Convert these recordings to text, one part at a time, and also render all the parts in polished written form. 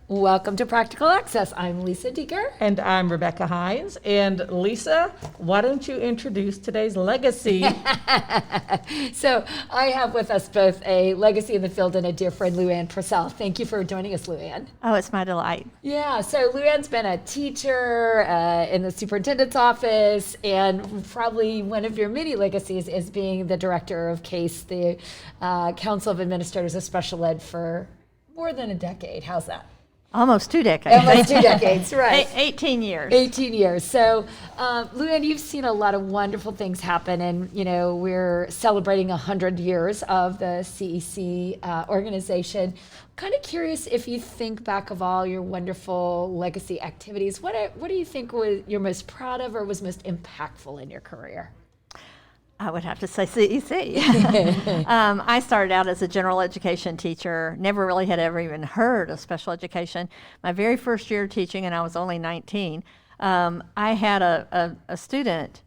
Welcome to Practical Access. I'm Lisa Deeker. And I'm Rebecca Hines. And Lisa, why don't you introduce today's legacy? So I have with us both a legacy in the field and a dear friend, Luann Purcell. Thank you for joining us, Luann. Oh, it's my delight. Yeah, so Luann's been a teacher in the superintendent's office, and probably one of your many legacies is being the director of CASE, the Council of Administrators of Special Ed, for more than a decade. How's that? Almost 2 decades. Almost 2 decades, right. 18 years. 18 years. So, Luann, you've seen a lot of wonderful things happen, and, we're celebrating 100 years of the CEC organization. Kind of curious if you think back of all your wonderful legacy activities, what do you think you're most proud of or was most impactful in your career? I would have to say CEC. I started out as a general education teacher, never really had ever even heard of special education. My very first year of teaching, and I was only 19, I had a student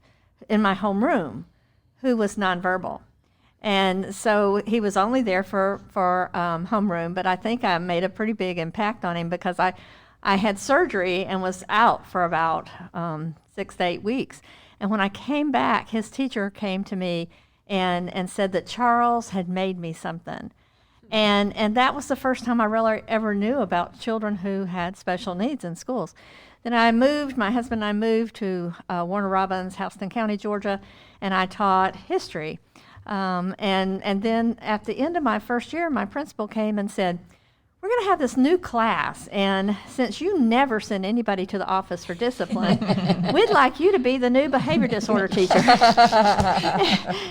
in my homeroom who was nonverbal. And so he was only there for homeroom, but I think I made a pretty big impact on him because I had surgery and was out for about 6 to 8 weeks. And when I came back, his teacher came to me and said that Charles had made me something. And that was the first time I really ever knew about children who had special needs in schools. Then my husband and I moved to Warner Robins, Houston County, Georgia, and I taught history. And then at the end of my first year, my principal came and said, "We're going to have this new class, and since you never send anybody to the office for discipline, we'd like you to be the new behavior disorder teacher."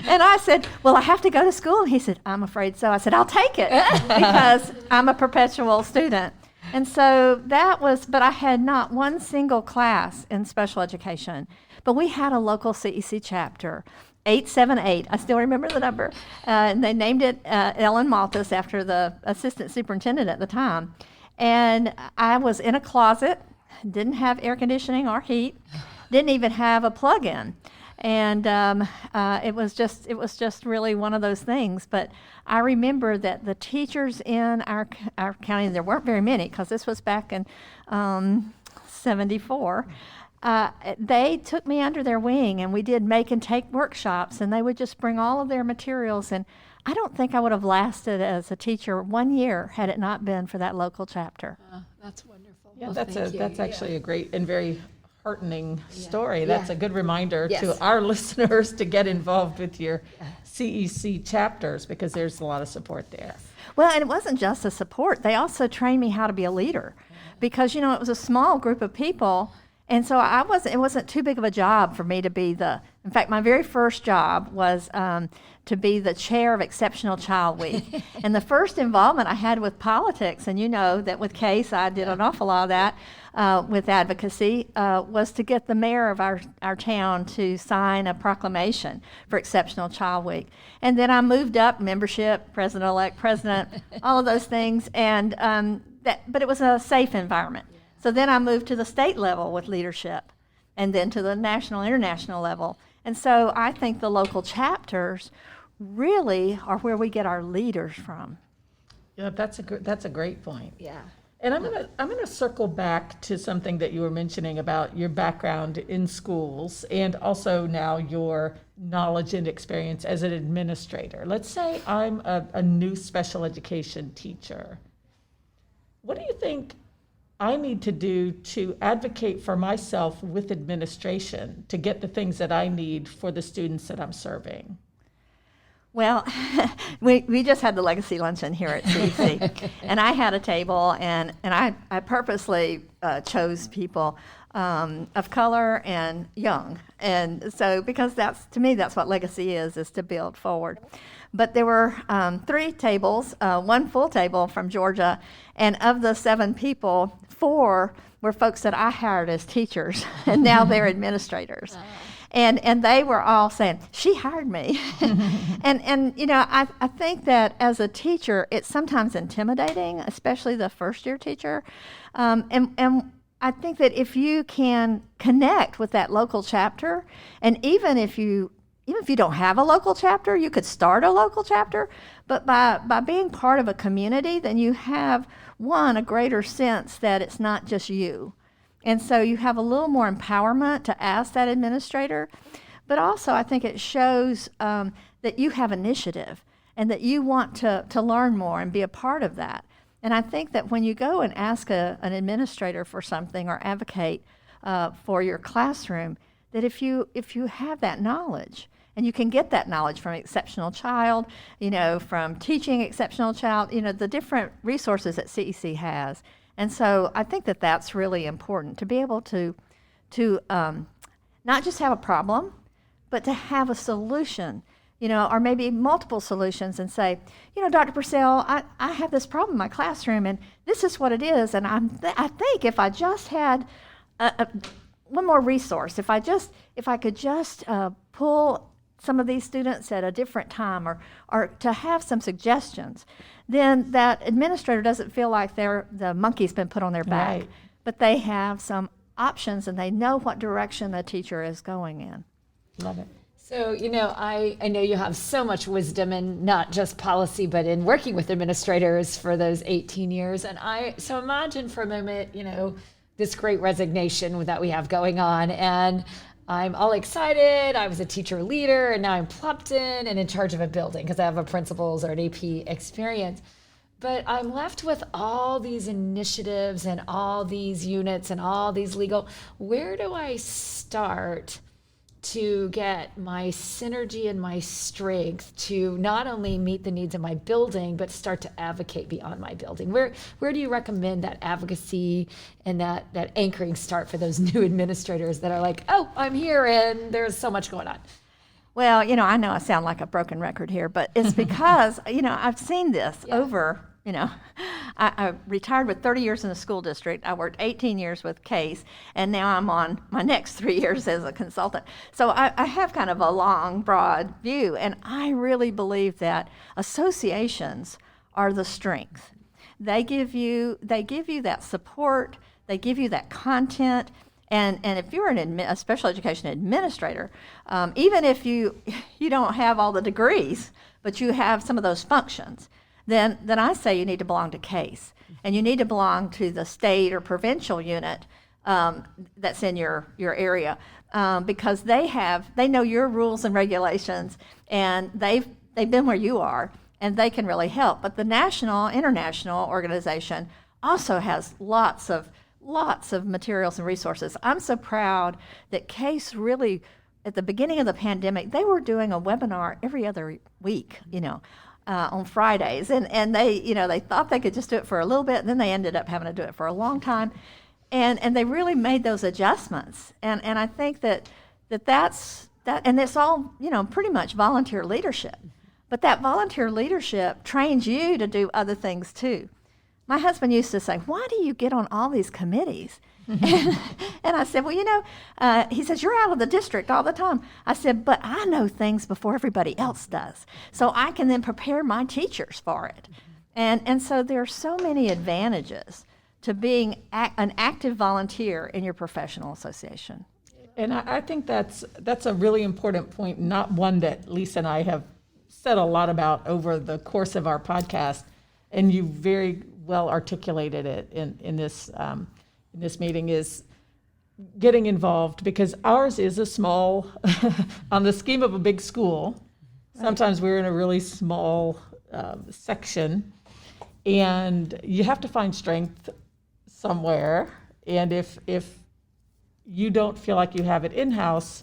And I said, "Well, I have to go to school." And he said, "I'm afraid so." I said, "I'll take it because I'm a perpetual student." And so but I had not one single class in special education, but we had a local CEC chapter. 878, I still remember the number, and they named it Ellen Malthus after the assistant superintendent at the time. And I was in a closet, didn't have air conditioning or heat, didn't even have a plug-in, and it was just really one of those things. But I remember that the teachers in our county, there weren't very many because this was back in 74. They took me under their wing, and we did make and take workshops, and they would just bring all of their materials. And I don't think I would have lasted as a teacher 1 year had it not been for that local chapter. That's wonderful. Yeah, Well, that's actually a great and very heartening story. Yeah. That's a good reminder Yes. to our listeners to get involved with your CEC chapters because there's a lot of support there. Well, and it wasn't just the support. They also trained me how to be a leader because, it was a small group of people. And so it wasn't too big of a job for me to be in fact, my very first job was to be the chair of Exceptional Child Week. And the first involvement I had with politics, and you know that with CASE I did an awful lot of that with advocacy, was to get the mayor of our town to sign a proclamation for Exceptional Child Week. And then I moved up membership, president-elect, president, all of those things, but it was a safe environment. So then I moved to the state level with leadership, and then to the national, international level. And so I think the local chapters really are where we get our leaders from. Yeah, that's a great point. Yeah. And I'm gonna circle back to something that you were mentioning about your background in schools and also now your knowledge and experience as an administrator. Let's say I'm a new special education teacher. What do you think I need to do to advocate for myself with administration to get the things that I need for the students that I'm serving? Well, we just had the legacy luncheon here at CEC, and I had a table, and I purposely chose people of color and young, and so because to me that's what legacy is to build forward. But there were 3 tables, one full table from Georgia, and of the 7 people, 4 were folks that I hired as teachers, and now they're administrators. And they were all saying, "She hired me." and I think that as a teacher, it's sometimes intimidating, especially the first-year teacher. And I think that if you can connect with that local chapter, and even if you even if you don't have a local chapter, you could start a local chapter. But by being part of a community, then you have, a greater sense that it's not just you. And so you have a little more empowerment to ask that administrator. But also, I think it shows that you have initiative and that you want to learn more and be a part of that. And I think that when you go and ask an administrator for something or advocate for your classroom, that if you have that knowledge, and you can get that knowledge from Exceptional Child, from Teaching Exceptional Child, the different resources that CEC has. And so I think that that's really important, to be able to not just have a problem, but to have a solution, or maybe multiple solutions, and say, Dr. Purcell, I have this problem in my classroom, and this is what it is, and I think if I just had one more resource, if I could just pull some of these students at a different time, or to have some suggestions, then that administrator doesn't feel like the monkey's been put on their back, Right. but they have some options and they know what direction the teacher is going in. Love it. So, I know you have so much wisdom in not just policy, but in working with administrators for those 18 years. And so imagine for a moment, this great resignation that we have going on. And I'm all excited. I was a teacher leader, and now I'm plopped in and in charge of a building because I have a principals or an AP experience. But I'm left with all these initiatives and all these units and all these legal. Where do I start to get my synergy and my strength to not only meet the needs of my building, but start to advocate beyond my building? Where do you recommend that advocacy and that anchoring start for those new administrators that are like, oh, I'm here and there's so much going on? Well, I know I sound like a broken record here, but it's because, I've seen this over, I retired with 30 years in the school district. I worked 18 years with CASE, and now I'm on my next 3 years as a consultant. So I have kind of a long, broad view, and I really believe that associations are the strength. They give you that support, they give you that content, and if you're a special education administrator, even if you don't have all the degrees, but you have some of those functions, then I say you need to belong to CASE, and you need to belong to the state or provincial unit that's in your area, because they know your rules and regulations, and they've been where you are, and they can really help. But the national, international organization also has lots of materials and resources. I'm so proud that CASE really, at the beginning of the pandemic, they were doing a webinar every other week, on Fridays, and they thought they could just do it for a little bit, and then they ended up having to do it for a long time, and they really made those adjustments, and I think that's and it's all pretty much volunteer leadership, but that volunteer leadership trains you to do other things too. My husband used to say, "Why do you get on all these committees?" And I said, well, he says, "You're out of the district all the time." I said, "But I know things before everybody else does. So I can then prepare my teachers for it." And so there are so many advantages to being an active volunteer in your professional association. And I think that's a really important point, not one that Lisa and I have said a lot about over the course of our podcast, and you very well articulated it in this meeting, is getting involved, because ours is a small, on the scheme of a big school, sometimes we're in a really small section, and you have to find strength somewhere, and if you don't feel like you have it in-house,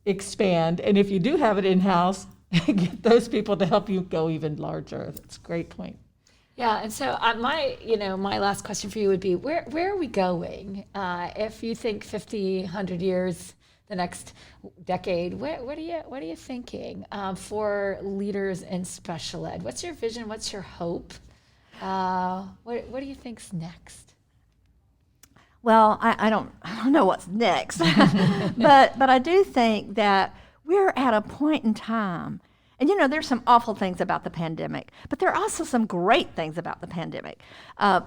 expand, and if you do have it in-house, get those people to help you go even larger. That's a great point. Yeah, and so my last question for you would be, where are we going? If you think 50, 100 years, the next decade, what are you thinking for leaders in special ed? What's your vision? What's your hope? What do you think's next? Well, I don't know what's next, but I do think that we're at a point in time, And there's some awful things about the pandemic, but there are also some great things about the pandemic.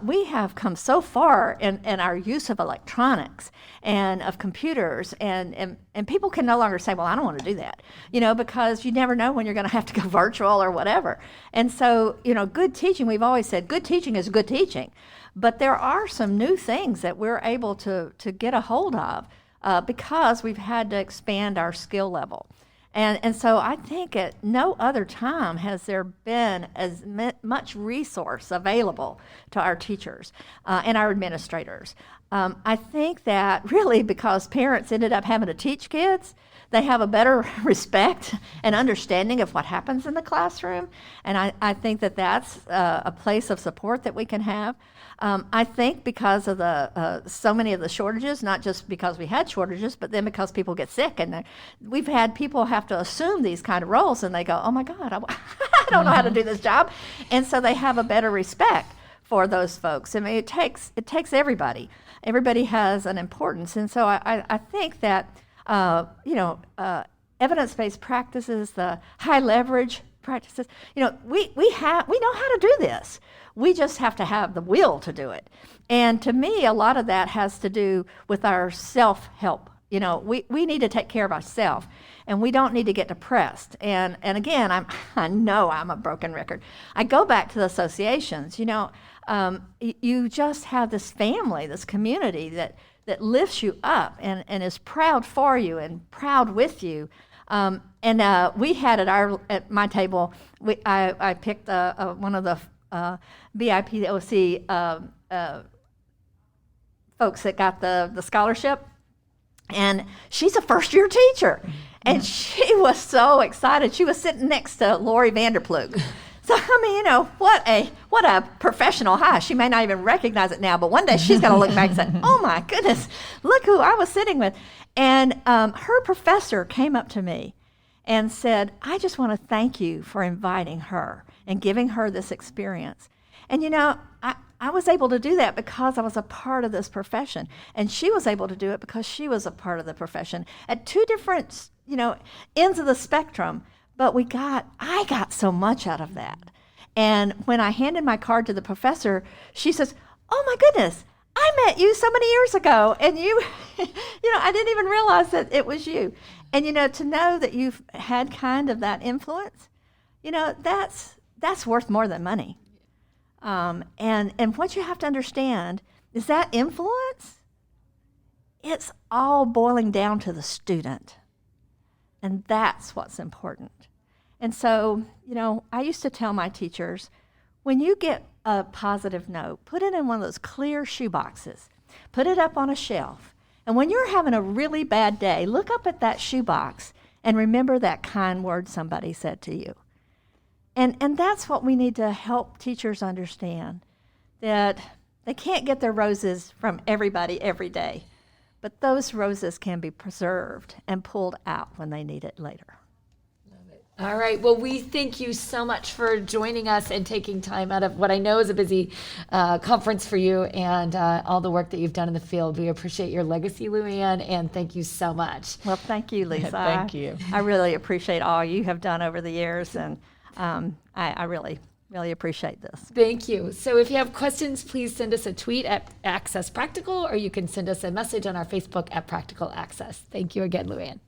We have come so far in our use of electronics and of computers, and people can no longer say, well, I don't want to do that, because you never know when you're going to have to go virtual or whatever. And so, good teaching, we've always said good teaching is good teaching, but there are some new things that we're able to get a hold of because we've had to expand our skill level. And so I think at no other time has there been as much resource available to our teachers and our administrators. I think that really because parents ended up having to teach kids, they have a better respect and understanding of what happens in the classroom. And I think that that's a place of support that we can have. I think because of the so many of the shortages, not just because we had shortages, but then because people get sick, and we've had people have to assume these kind of roles, and they go, "Oh my God, I don't know how to do this job," and so they have a better respect for those folks. I mean, it takes everybody. Everybody has an importance, and so I think that evidence-based practices, the high leverage practices, we know how to do this. We just have to have the will to do it. And to me, a lot of that has to do with our self-help. We need to take care of ourselves, and we don't need to get depressed. And again, I know I'm a broken record. I go back to the associations. You just have this family, this community that lifts you up and is proud for you and proud with you. And we had at my table, I picked one of the BIPOC folks that got the scholarship, and she's a first-year teacher, and she was so excited. She was sitting next to Lori Vanderplug. So I mean, what a professional high. She may not even recognize it now, but one day she's going to look back and say, "Oh my goodness, look who I was sitting with." And her professor came up to me and said, "I just want to thank you for inviting her and giving her this experience." And I was able to do that because I was a part of this profession, and she was able to do it because she was a part of the profession at two different ends of the spectrum. But I got so much out of that. And when I handed my card to the professor, she says, "Oh my goodness, I met you so many years ago, and you, I didn't even realize that it was you." And to know that you've had kind of that influence, that's worth more than money. And what you have to understand is that influence, it's all boiling down to the student. And that's what's important. And so, I used to tell my teachers, when you get a positive note, put it in one of those clear shoe boxes, put it up on a shelf. And when you're having a really bad day, look up at that shoe box and remember that kind word somebody said to you. And that's what we need to help teachers understand, that they can't get their roses from everybody every day, but those roses can be preserved and pulled out when they need it later. All right. Well, we thank you so much for joining us and taking time out of what I know is a busy conference for you and all the work that you've done in the field. We appreciate your legacy, Luann, and thank you so much. Well, thank you, Lisa. Thank you. I really appreciate all you have done over the years, and I really appreciate this. Thank you. So if you have questions, please send us a tweet at Access Practical, or you can send us a message on our Facebook at Practical Access. Thank you again, Luann.